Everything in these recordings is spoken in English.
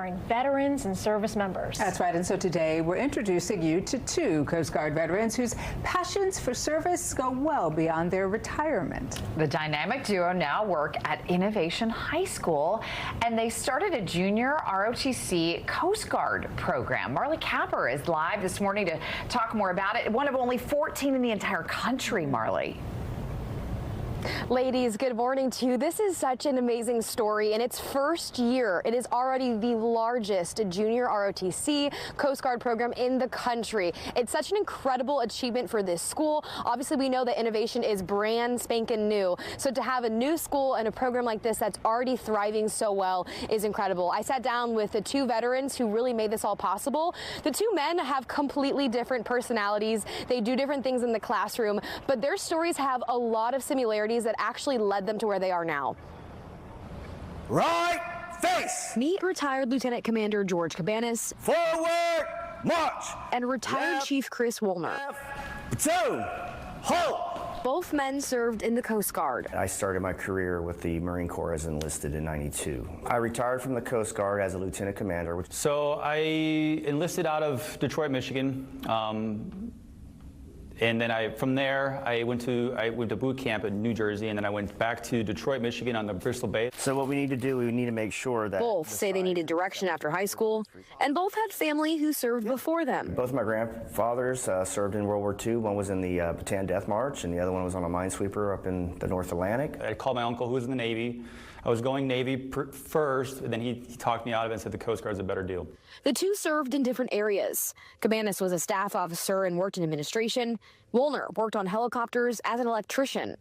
honoring veterans and service members. That's right, and so today we're introducing you to two Coast Guard veterans whose passions for service go well beyond their retirement. The dynamic duo now work at Innovation High School, and they started a junior ROTC Coast Guard program. Marley Capper is live this morning to talk more about it. One of only 14 in the entire country, Marley. Ladies, good morning to you. This is such an amazing story. In its first year, it is already the largest junior ROTC Coast Guard program in the country. It's such an incredible achievement for this school. Obviously, we know that innovation is brand spanking new. So to have a new school and a program like this that's already thriving so well is incredible. I sat down with the two veterans who really made this all possible. The two men have completely different personalities. They do different things in the classroom, but their stories have a lot of similarities that actually led them to where they are now. Right face! Meet retired Lieutenant Commander George Cabanas. Forward march! And retired Left, Chief Chris Woolner. Platoon, halt! Both men served in the Coast Guard. I started my career with the Marine Corps as enlisted in '92. I retired from the Coast Guard as a lieutenant commander. So I enlisted out of Detroit, Michigan. And then from there, I went to boot camp in New Jersey, and then I went back to Detroit, Michigan on the Bristol Bay. So what we need to do, we need to make sure that... Both say they needed direction after high school, and both had family who served before them. Both of my grandfathers served in World War II. One was in the Bataan Death March, and the other one was on a minesweeper up in the North Atlantic. I called my uncle who was in the Navy. I was going Navy first, and then he talked me out of it and said the Coast Guard's a better deal. The two served in different areas. Cabanas was a staff officer and worked in administration. Woolner worked on helicopters as an electrician.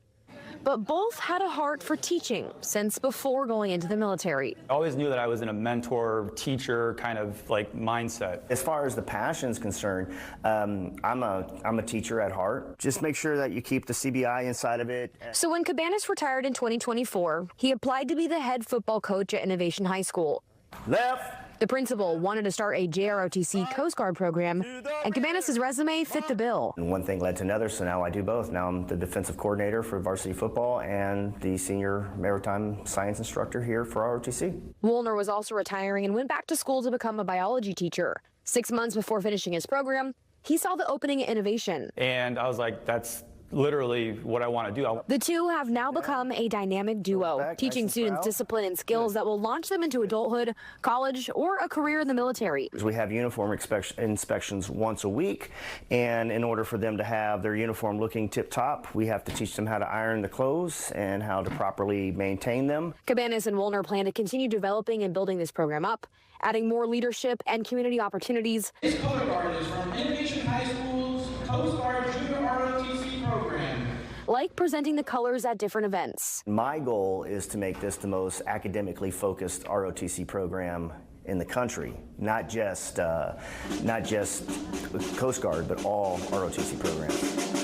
But both had a heart for teaching since before going into the military. I always knew that I was in a mentor, teacher kind of like mindset. As far as the passion's concerned, I'm a teacher at heart. Just make sure that you keep the CBI inside of it. So when Cabanas retired in 2024, he applied to be the head football coach at Innovation High School. Left. The principal wanted to start a JROTC Coast Guard program, and Cabanas' resume fit the bill. And one thing led to another, so now I do both. Now I'm the defensive coordinator for varsity football and the senior maritime science instructor here for ROTC. Woolner was also retiring and went back to school to become a biology teacher. 6 months before finishing his program, he saw the opening at Innovation. And I was like, that's literally what I want to do. The two have now become a dynamic duo, teaching students discipline and skills that will launch them into adulthood, college, or a career in the military. We have uniform inspections once a week, and in order for them to have their uniform looking tip-top, we have to teach them how to iron the clothes and how to properly maintain them. Cabanas and Woolner plan to continue developing and building this program up, adding more leadership and community opportunities. This color guard is from Innovation High School's Coast Guard Junior ROTC program. Like presenting the colors at different events. My goal is to make this the most academically focused ROTC program in the country, not just Coast Guard, but all ROTC programs.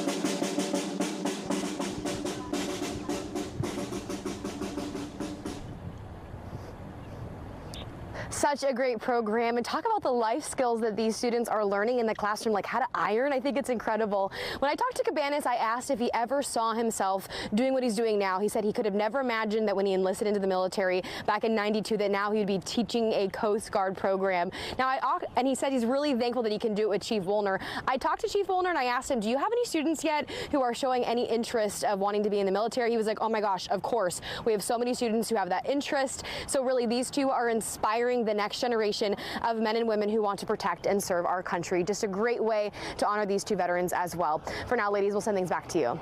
Such a great program, and talk about the life skills that these students are learning in the classroom, like how to iron. I think it's incredible. When I talked to Cabanas, I asked if he ever saw himself doing what he's doing now. He said he could have never imagined that when he enlisted into the military back in '92, that now he would be teaching a Coast Guard program. And he said he's really thankful that he can do it with Chief Woolner. I talked to Chief Woolner and I asked him, do you have any students yet who are showing any interest of wanting to be in the military? He was like, oh my gosh, of course. We have so many students who have that interest. So really, these two are inspiring the next generation of men and women who want to protect and serve our country. Just a great way to honor these two veterans as well. For now, ladies, we'll send things back to you.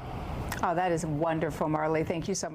Oh, that is wonderful, Marley. Thank you so much.